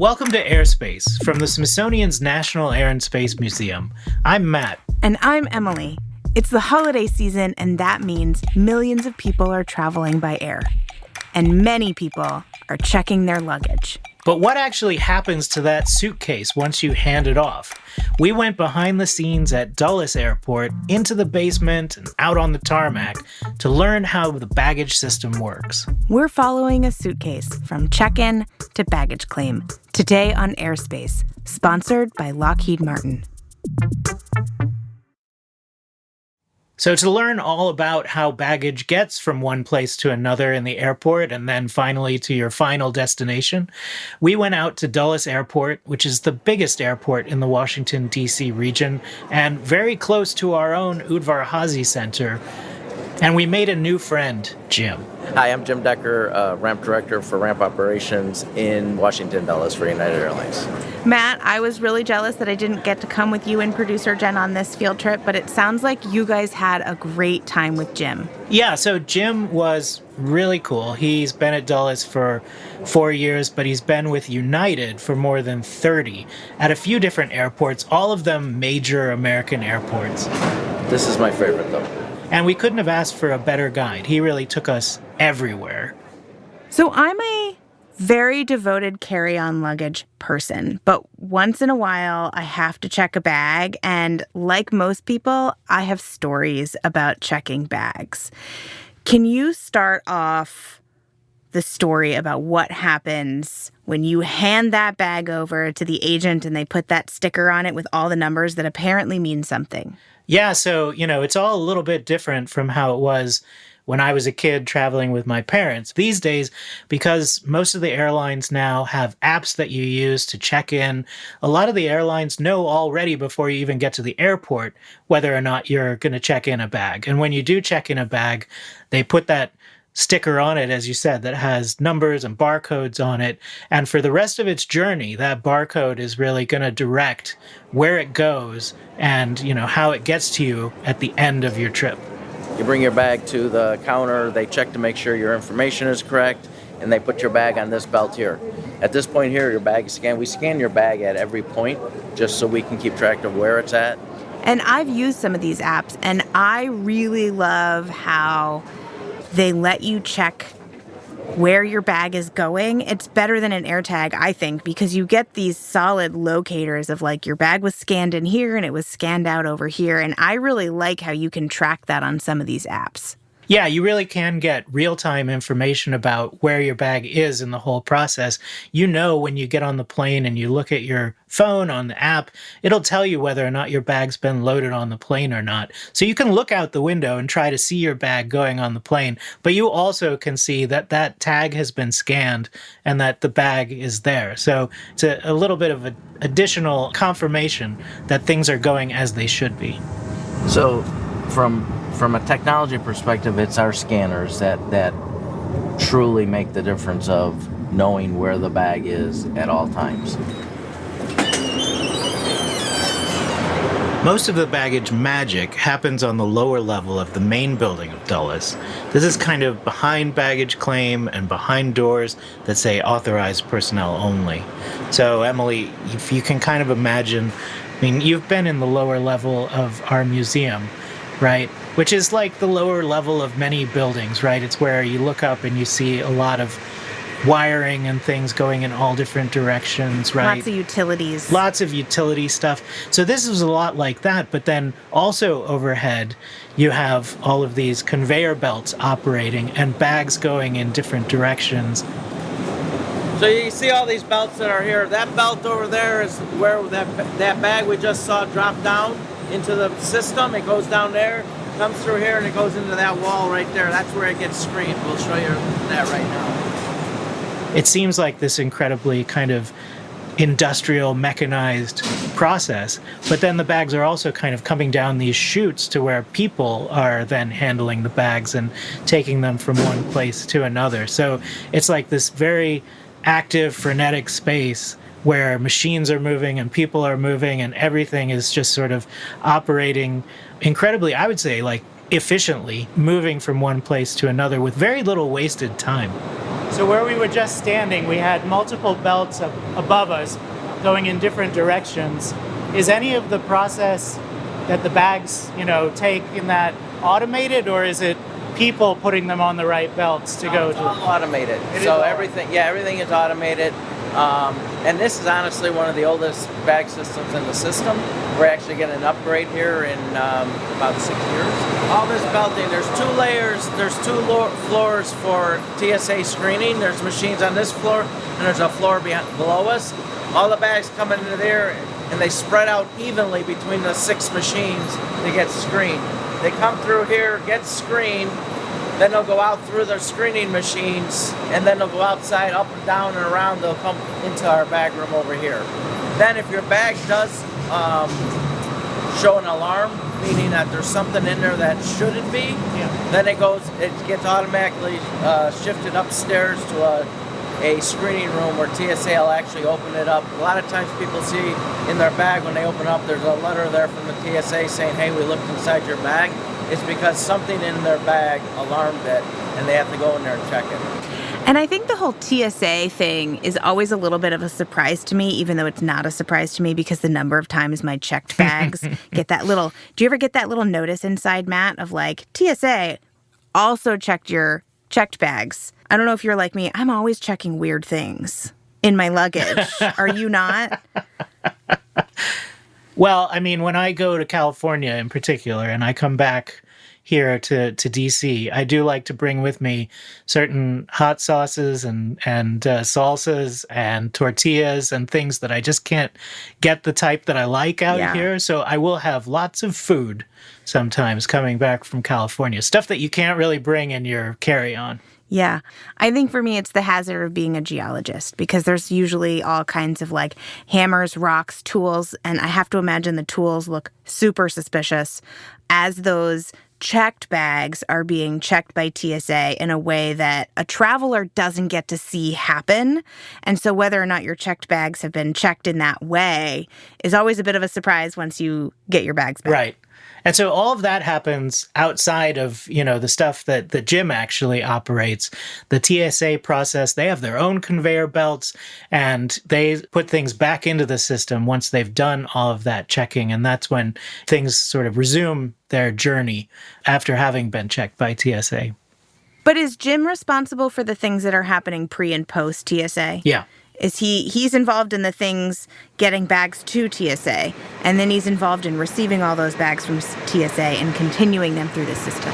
Welcome to AirSpace from the Smithsonian's National Air and Space Museum. I'm Matt. And I'm Emily. It's the holiday season, and that means millions of people are traveling by air. And many people are checking their luggage. But what actually happens to that suitcase once you hand it off? We went behind the scenes at Dulles Airport, into the basement, and out on the tarmac to learn how the baggage system works. We're following a suitcase from check-in to baggage claim. Today on AirSpace, sponsored by Lockheed Martin. So to learn all about how baggage gets from one place to another in the airport and then finally to your final destination, we went out to Dulles Airport, which is the biggest airport in the Washington, D.C. region and very close to our own Udvar-Hazy Center. And we made a new friend, Jim. Hi, I'm Jim Decker, Ramp Director for Ramp Operations in Washington Dulles for United Airlines. Matt, I was really jealous that I didn't get to come with you and producer Jen on this field trip, but it sounds like you guys had a great time with Jim. Yeah, so Jim was really cool. He's been at Dulles for 4 years, but he's been with United for more than 30 at a few different airports, all of them major American airports. This is my favorite, though. And we couldn't have asked for a better guide. He really took us everywhere. So I'm a very devoted carry-on luggage person, but once in a while I have to check a bag, and like most people, I have stories about checking bags. Can you start off the story about what happens when you hand that bag over to the agent and they put that sticker on it with all the numbers that apparently mean something? Yeah, so, it's all a little bit different from how it was when I was a kid traveling with my parents. These days, because most of the airlines now have apps that you use to check in, a lot of the airlines know already before you even get to the airport whether or not you're going to check in a bag. And when you do check in a bag, they put that sticker on it, as you said, that has numbers and barcodes on it. And for the rest of its journey, that barcode is really going to direct where it goes and, how it gets to you at the end of your trip. You bring your bag to the counter, they check to make sure your information is correct, and they put your bag on this belt here. At this point here, your bag is scanned. We scan your bag at every point just so we can keep track of where it's at. And I've used some of these apps, and I really love how they let you check where your bag is going. It's better than an AirTag, I think, because you get these solid locators of like your bag was scanned in here and it was scanned out over here. And I really like how you can track that on some of these apps. Yeah, you really can get real-time information about where your bag is in the whole process. When you get on the plane and you look at your phone on the app, it'll tell you whether or not your bag's been loaded on the plane or not. So you can look out the window and try to see your bag going on the plane, but you also can see that that tag has been scanned and that the bag is there. So it's a little bit of an additional confirmation that things are going as they should be. So from a technology perspective, it's our scanners that truly make the difference of knowing where the bag is at all times. Most of the baggage magic happens on the lower level of the main building of Dulles. This is kind of behind baggage claim and behind doors that say authorized personnel only. So Emily, if you can kind of imagine, you've been in the lower level of our museum, right? Which is like the lower level of many buildings, right? It's where you look up and you see a lot of wiring and things going in all different directions, right? Lots of utilities. Lots of utility stuff. So this is a lot like that, but then also overhead, you have all of these conveyor belts operating and bags going in different directions. So you see all these belts that are here. That belt over there is where that bag we just saw drop down into the system. It goes down there, comes through here, and it goes into that wall right there. That's where it gets screened. We'll show you that right now. It seems like this incredibly kind of industrial, mechanized process, but then the bags are also kind of coming down these chutes to where people are then handling the bags and taking them from one place to another. So it's like this very active, frenetic space where machines are moving and people are moving and everything is just sort of operating incredibly, I would say, like efficiently, moving from one place to another with very little wasted time. So where we were just standing, we had multiple belts above us going in different directions. Is any of the process that the bags, take in that automated, or is it people putting them on the right belts to go It's to? all automated. So everything is automated. And this is honestly one of the oldest bag systems in the system. We're actually getting an upgrade here in about 6 years. All this belting, there's 2 layers, there's 2 floors for TSA screening. There's machines on this floor, and there's a floor below us. All the bags come into there, and they spread out evenly between the 6 machines to get screened. They come through here, get screened, then they'll go out through their screening machines, and then they'll go outside, up and down and around. They'll come into our bag room over here. Then if your bag does show an alarm, meaning that there's something in there that shouldn't be, then it gets automatically shifted upstairs to a screening room where TSA will actually open it up. A lot of times people see in their bag when they open up, there's a letter there from the TSA saying, hey, we looked inside your bag. It's because something in their bag alarmed it, and they have to go in there and check it. And I think the whole TSA thing is always a little bit of a surprise to me, even though it's not a surprise to me because the number of times my checked bags get that little... Do you ever get that little notice inside, Matt, of like, TSA also checked your checked bags? I don't know if you're like me. I'm always checking weird things in my luggage. Are you not? Well, I mean, when I go to California in particular, and I come back here to DC, I do like to bring with me certain hot sauces and salsas and tortillas and things that I just can't get the type that I like out here. So I will have lots of food sometimes coming back from California, stuff that you can't really bring in your carry-on. Yeah. I think for me, it's the hazard of being a geologist because there's usually all kinds of like hammers, rocks, tools, and I have to imagine the tools look super suspicious as those checked bags are being checked by TSA in a way that a traveler doesn't get to see happen. And so whether or not your checked bags have been checked in that way is always a bit of a surprise once you get your bags back. Right. And so all of that happens outside of, the stuff that Jim actually operates. The TSA process, they have their own conveyor belts, and they put things back into the system once they've done all of that checking. And that's when things sort of resume their journey after having been checked by TSA. But is Jim responsible for the things that are happening pre and post TSA? Yeah. Is he's involved in the things getting bags to TSA, and then he's involved in receiving all those bags from TSA and continuing them through the system?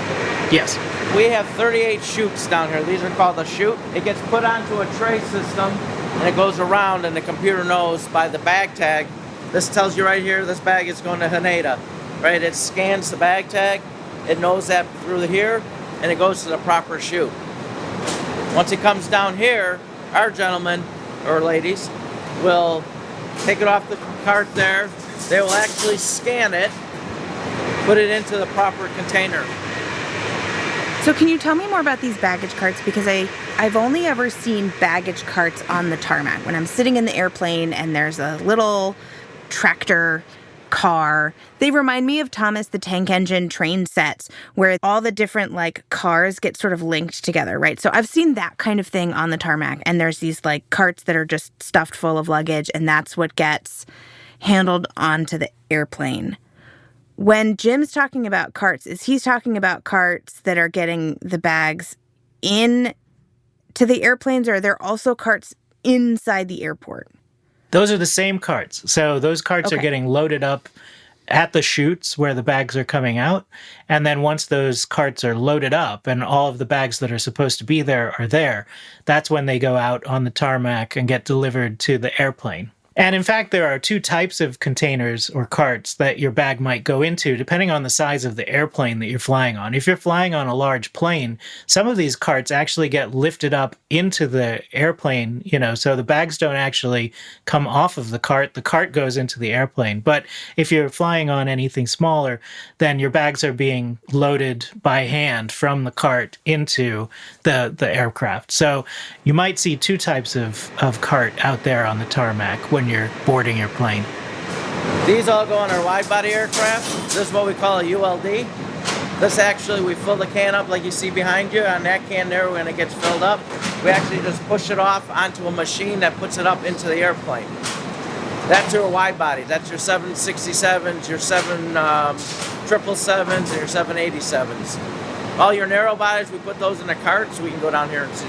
Yes. We have 38 chutes down here. These are called a chute. It gets put onto a tray system, and it goes around, and the computer knows by the bag tag. This tells you right here, this bag is going to Haneda, right? It scans the bag tag. It knows that through here, and it goes to the proper chute. Once it comes down here, our gentleman or ladies will take it off the cart there. They will actually scan it, put it into the proper container. So can you tell me more about these baggage carts? Because I've only ever seen baggage carts on the tarmac. When I'm sitting in the airplane and there's a little tractor car. They remind me of Thomas the Tank Engine train sets where all the different cars get sort of linked together, right? So I've seen that kind of thing on the tarmac, and there's these carts that are just stuffed full of luggage, and that's what gets handled onto the airplane. When Jim's talking about carts, is he talking about carts that are getting the bags in to the airplanes, or are there also carts inside the airport? Those are the same carts. So those carts are getting loaded up at the chutes where the bags are coming out. And then once those carts are loaded up and all of the bags that are supposed to be there are there, that's when they go out on the tarmac and get delivered to the airplane. And in fact, there are 2 types of containers or carts that your bag might go into, depending on the size of the airplane that you're flying on. If you're flying on a large plane, some of these carts actually get lifted up into the airplane, so the bags don't actually come off of the cart. The cart goes into the airplane. But if you're flying on anything smaller, then your bags are being loaded by hand from the cart into the aircraft. So you might see 2 types of cart out there on the tarmac when you're boarding your plane. These all go on our wide-body aircraft. This is what we call a ULD. This actually, we fill the can up like you see behind you. On that can there, when it gets filled up, We actually just push it off onto a machine that puts it up into the airplane. That's your wide bodies. That's your 767s, your 777s, and your 787s. All your narrow bodies, we put those in a cart so we can go down here and see.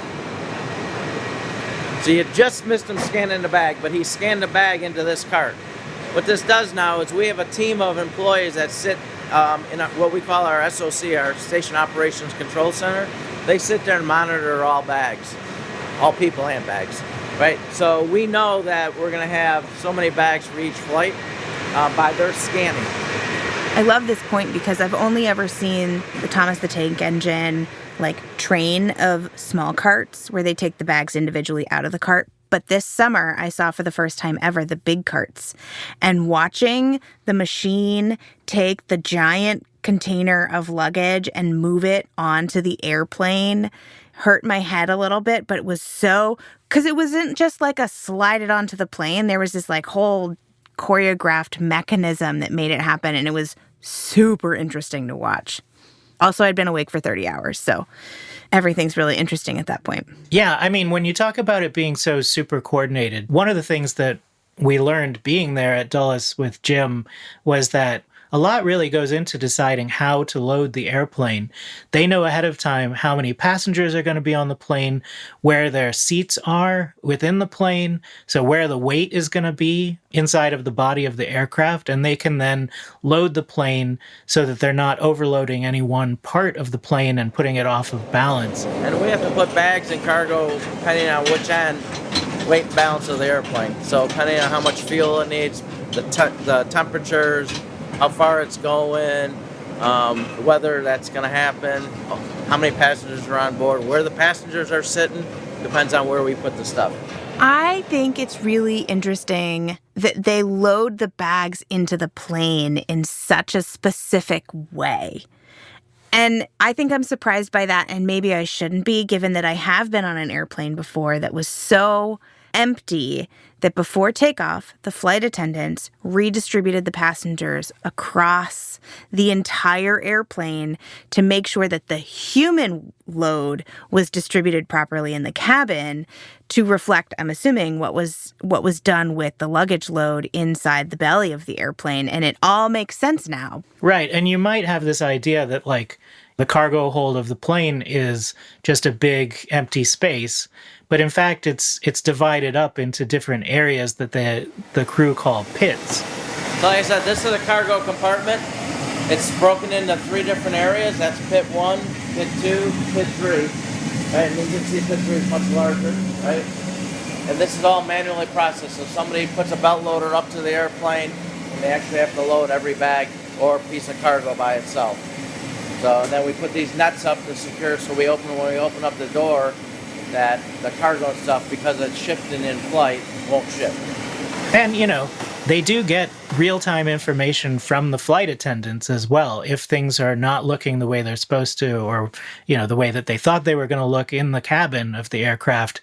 So you just missed him scanning the bag, but he scanned the bag into this cart. What this does now is we have a team of employees that sit in what we call our SOC, our Station Operations Control Center. They sit there and monitor all bags, all people and bags, right? So we know that we're going to have so many bags for each flight by their scanning. I love this point because I've only ever seen the Thomas the Tank Engine train of small carts where they take the bags individually out of the cart. But this summer, I saw for the first time ever the big carts. And watching the machine take the giant container of luggage and move it onto the airplane hurt my head a little bit. But it was because it wasn't just like a slide it onto the plane. There was this whole choreographed mechanism that made it happen. And it was super interesting to watch. Also, I'd been awake for 30 hours, so everything's really interesting at that point. Yeah, I mean, when you talk about it being so super coordinated, one of the things that we learned being there at Dulles with Jim was that a lot really goes into deciding how to load the airplane. They know ahead of time how many passengers are going to be on the plane, where their seats are within the plane, so where the weight is going to be inside of the body of the aircraft, and they can then load the plane so that they're not overloading any one part of the plane and putting it off of balance. And we have to put bags and cargo depending on which end, weight and balance of the airplane. So depending on how much fuel it needs, the temperatures, how far it's going, whether that's going to happen, how many passengers are on board, where the passengers are sitting, depends on where we put the stuff. I think it's really interesting that they load the bags into the plane in such a specific way. And I think I'm surprised by that, and maybe I shouldn't be, given that I have been on an airplane before that was so empty that before takeoff, the flight attendants redistributed the passengers across the entire airplane to make sure that the human load was distributed properly in the cabin to reflect, I'm assuming, what was done with the luggage load inside the belly of the airplane. And it all makes sense now. Right, and you might have this idea that the cargo hold of the plane is just a big empty space, but in fact it's divided up into different areas that the crew call pits. So like I said, this is the cargo compartment. It's broken into 3 different areas. That's pit 1, pit 2, pit 3. Right, and you can see pit 3 is much larger, right? And this is all manually processed. So somebody puts a belt loader up to the airplane, and they actually have to load every bag or piece of cargo by itself. So then we put these nets up to secure, so when we open up the door, that the cargo stuff, because it's shifting in flight, won't shift. And, they do get real-time information from the flight attendants as well. If things are not looking the way they're supposed to, or, the way that they thought they were going to look in the cabin of the aircraft,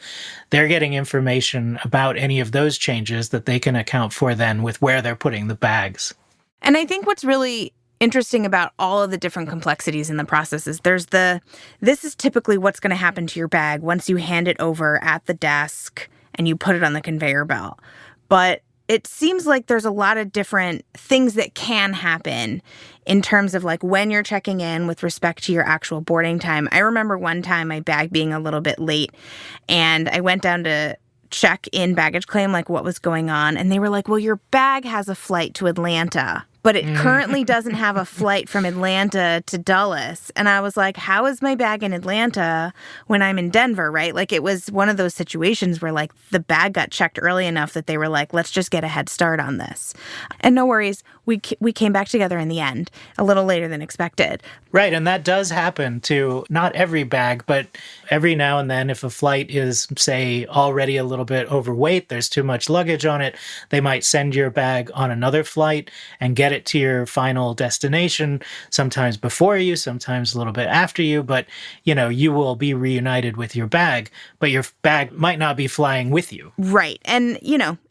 they're getting information about any of those changes that they can account for then with where they're putting the bags. And I think what's really interesting about all of the different complexities in the process is this is typically what's going to happen to your bag once you hand it over at the desk and you put it on the conveyor belt. But it seems like there's a lot of different things that can happen in terms of when you're checking in with respect to your actual boarding time. I remember one time my bag being a little bit late, and I went down to check in baggage claim, what was going on. And they were like, well, your bag has a flight to Atlanta, but it currently doesn't have a flight from Atlanta to Dulles. And I was like, how is my bag in Atlanta when I'm in Denver, right? It was one of those situations where the bag got checked early enough that they were like, let's just get a head start on this. And no worries, we came back together in the end, a little later than expected. Right, and that does happen to not every bag, but every now and then if a flight is, say, already a little bit overweight, there's too much luggage on it, they might send your bag on another flight and get it to your final destination, sometimes before you, sometimes a little bit after you, but you will be reunited with your bag, but your bag might not be flying with you. Right. And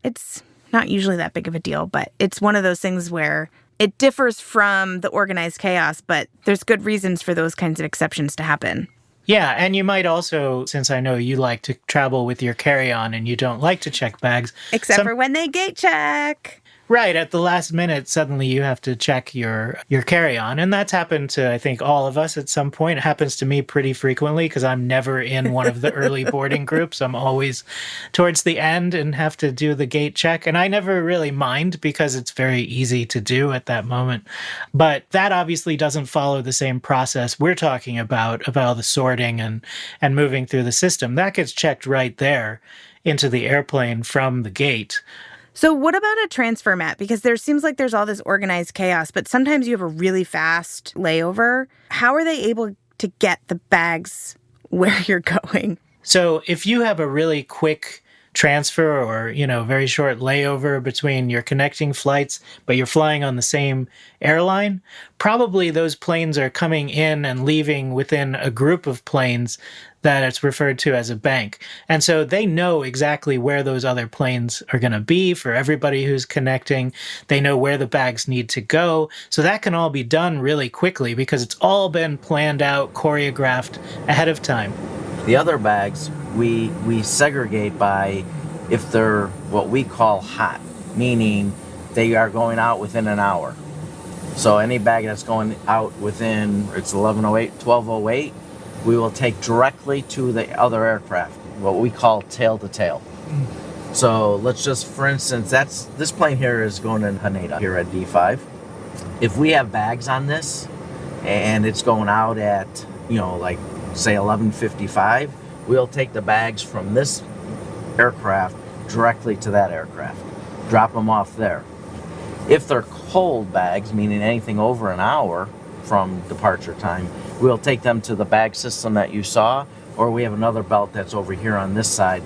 it's not usually that big of a deal, but it's one of those things where it differs from the organized chaos, but there's good reasons for those kinds of exceptions to happen. Yeah, and you might also, since I know you like to travel with your carry-on and you don't like to check bags, Except for when they gate check. right, at the last minute, suddenly you have to check your carry-on, and that's happened to, I think, all of us at some point. It happens to me pretty frequently because I'm never in one of the early boarding groups. I'm always towards the end and have to do the gate check, and I never really mind because it's very easy to do at that moment. But that obviously doesn't follow the same process we're talking about all the sorting and moving through the system. That gets checked right there into the airplane from the gate. So what about a transfer mat? Because there seems like there's all this organized chaos, but sometimes you have a really fast layover. How are they able to get the bags where you're going? So if you have a really quick transfer or, very short layover between your connecting flights, but you're flying on the same airline, probably those planes are coming in and leaving within a group of planes that it's referred to as a bank. And so they know exactly where those other planes are going to be for everybody who's connecting. They know where the bags need to go. So that can all be done really quickly because it's all been planned out, choreographed ahead of time. The other bags, we segregate by if they're what we call hot, meaning they are going out within an hour. So any bag that's going out within, it's 11:08, 12:08, we will take directly to the other aircraft, what we call tail to tail. So let's just, for instance, this plane here is going in Haneda here at D5. If we have bags on this and it's going out at, like say 11:55, we'll take the bags from this aircraft directly to that aircraft, drop them off there. If they're cold bags, meaning anything over an hour from departure time, we'll take them to the bag system that you saw, or we have another belt that's over here on this side,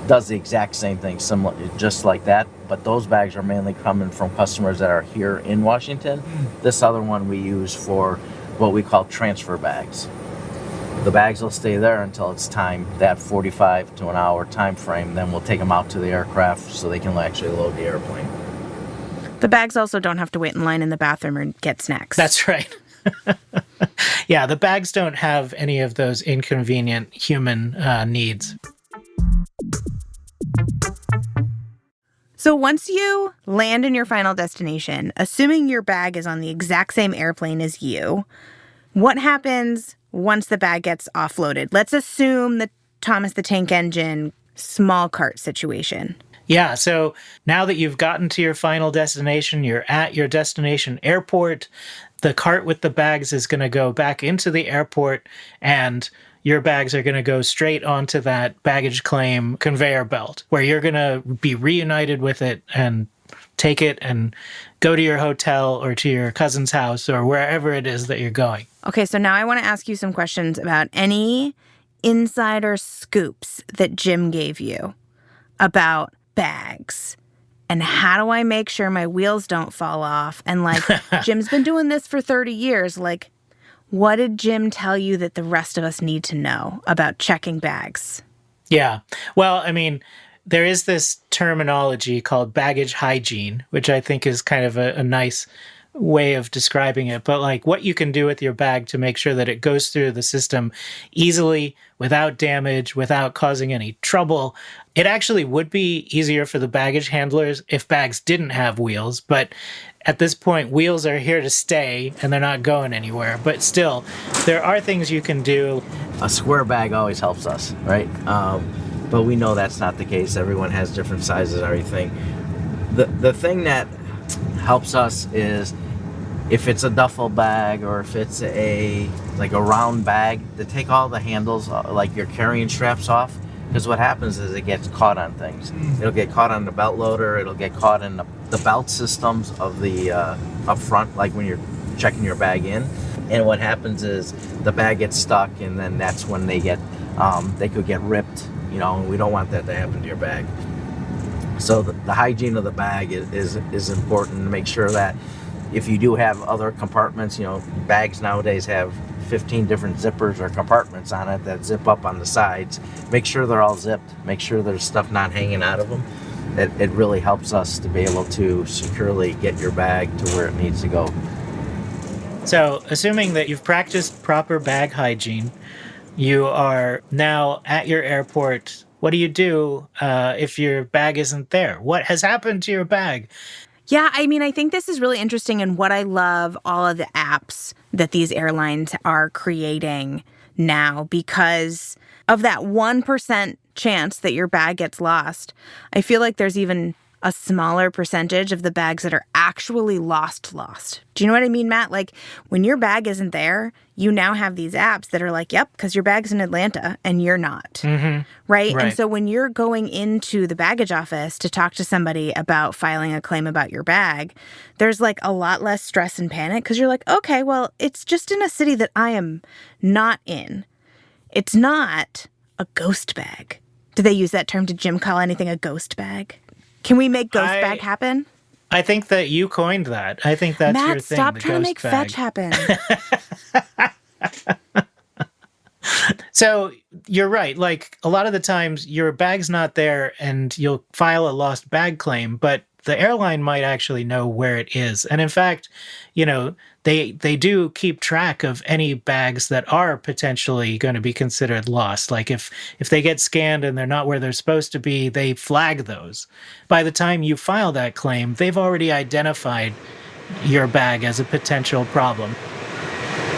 does the exact same thing, similar, just like that, but those bags are mainly coming from customers that are here in Washington. This other one we use for what we call transfer bags. The bags will stay there until it's time, that 45 to an hour time frame, then we'll take them out to the aircraft so they can actually load the airplane. The bags also don't have to wait in line in the bathroom or get snacks. That's right. Yeah, the bags don't have any of those inconvenient human needs. So once you land in your final destination, assuming your bag is on the exact same airplane as you, what happens once the bag gets offloaded? Let's assume the Thomas the Tank Engine small cart situation. Yeah, so now that you've gotten to your final destination, you're at your destination airport, the cart with the bags is going to go back into the airport, and your bags are going to go straight onto that baggage claim conveyor belt, where you're going to be reunited with it and take it and go to your hotel or to your cousin's house or wherever it is that you're going. Okay, so now I want to ask you some questions about any insider scoops that Jim gave you about bags. And how do I make sure my wheels don't fall off? And Jim's been doing this for 30 years. What did Jim tell you that the rest of us need to know about checking bags? Yeah. Well, there is this terminology called baggage hygiene, which I think is kind of a nice way of describing it. But what you can do with your bag to make sure that it goes through the system easily, without damage, without causing any trouble. It actually would be easier for the baggage handlers if bags didn't have wheels. But at this point, wheels are here to stay and they're not going anywhere. But still, there are things you can do. A square bag always helps us, right? But we know that's not the case. Everyone has different sizes and everything. The thing that helps us is if it's a duffel bag or if it's a round bag, to take all the handles, like your carrying straps off, because what happens is it gets caught on things. It'll get caught on the belt loader, it'll get caught in the belt systems of the up front, like when you're checking your bag in. And what happens is the bag gets stuck, and then that's when they could get ripped, and we don't want that to happen to your bag. So the hygiene of the bag is important to make sure that if you do have other compartments, bags nowadays have 15 different zippers or compartments on it that zip up on the sides. Make sure they're all zipped. Make sure there's stuff not hanging out of them. It really helps us to be able to securely get your bag to where it needs to go. So, assuming that you've practiced proper bag hygiene, You are now at your airport. What do you do if your bag isn't there? What has happened to your bag? Yeah, I mean, I think this is really interesting, and what I love all of the apps that these airlines are creating now, because of that 1% chance that your bag gets lost. I feel like there's even a smaller percentage of the bags that are actually lost. Do you know what I mean, Matt? Like, when your bag isn't there, you now have these apps that are like, yep, because your bag's in Atlanta and you're not. Mm-hmm. Right? Right. And so when you're going into the baggage office to talk to somebody about filing a claim about your bag, there's like a lot less stress and panic because you're like, okay, well, it's just in a city that I am not in. It's not a ghost bag. Do they use that term? Did Jim call anything a ghost bag? Can we make ghost bag happen? I think that you coined that. I think that's Matt, your thing. stop the trying to ghost make bag. fetch happen. So you're right. Like, a lot of the times your bag's not there and you'll file a lost bag claim, but the airline might actually know where it is. And in fact, they do keep track of any bags that are potentially going to be considered lost. Like if they get scanned and they're not where they're supposed to be, they flag those. By the time you file that claim, they've already identified your bag as a potential problem.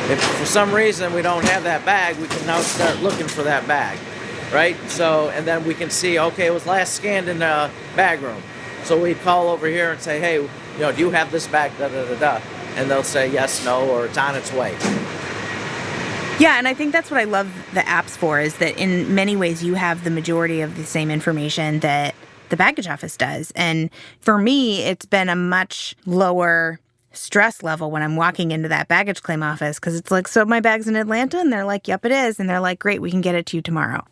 If for some reason we don't have that bag, we can now start looking for that bag, right? So, and then we can see, okay, it was last scanned in the bag room. So we call over here and say, hey, do you have this bag, da-da-da-da? And they'll say yes, no, or it's on its way. Yeah, and I think that's what I love the apps for, is that in many ways you have the majority of the same information that the baggage office does. And for me, it's been a much lower stress level when I'm walking into that baggage claim office, because it's like, so my bag's in Atlanta? And they're like, yep, it is. And they're like, great, we can get it to you tomorrow.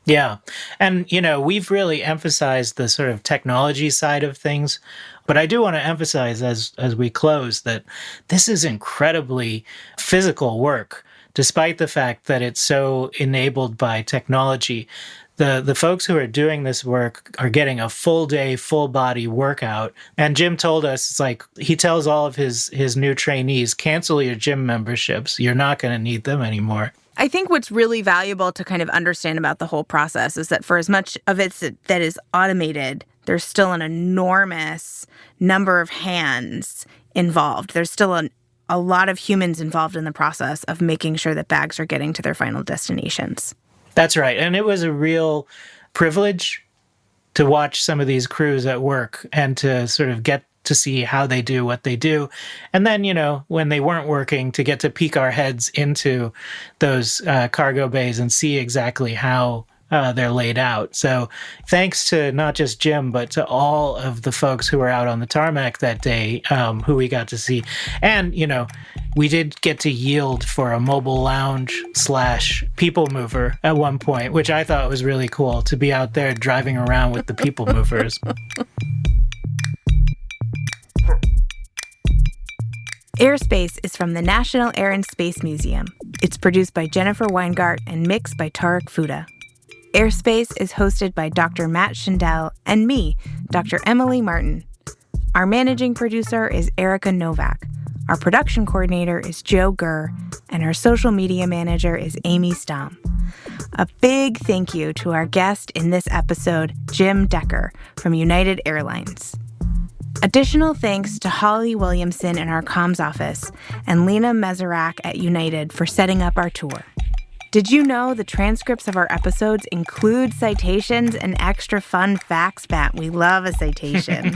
Yeah. And, we've really emphasized the sort of technology side of things. But I do want to emphasize as we close that this is incredibly physical work, despite the fact that it's so enabled by technology. The folks who are doing this work are getting a full day, full body workout. And Jim told us, it's like, he tells all of his new trainees, cancel your gym memberships. You're not going to need them anymore. I think what's really valuable to kind of understand about the whole process is that for as much of it that is automated, there's still an enormous number of hands involved. There's still a lot of humans involved in the process of making sure that bags are getting to their final destinations. That's right. And it was a real privilege to watch some of these crews at work and to sort of get to see how they do what they do. And then, when they weren't working, to get to peek our heads into those cargo bays and see exactly how they're laid out. So thanks to not just Jim, but to all of the folks who were out on the tarmac that day, who we got to see. And, we did get to yield for a mobile lounge / people mover at one point, which I thought was really cool, to be out there driving around with the people movers. AirSpace is from the National Air and Space Museum. It's produced by Jennifer Weingart and mixed by Tarek Fuda. AirSpace is hosted by Dr. Matt Schindel and me, Dr. Emily Martin. Our managing producer is Erica Novak. Our production coordinator is Joe Gurr, and our social media manager is Amy Stom. A big thank you to our guest in this episode, Jim Decker from United Airlines. Additional thanks to Holly Williamson in our comms office and Lena Meserak at United for setting up our tour. Did you know the transcripts of our episodes include citations and extra fun facts, Matt? We love a citation.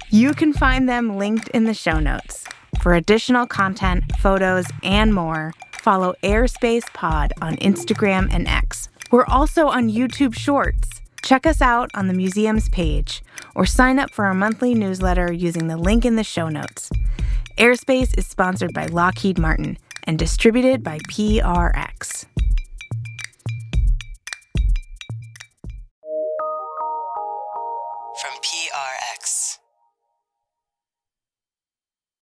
You can find them linked in the show notes. For additional content, photos, and more, follow Airspace Pod on Instagram and X. We're also on YouTube Shorts. Check us out on the museum's page or sign up for our monthly newsletter using the link in the show notes. Airspace is sponsored by Lockheed Martin and distributed by PRX.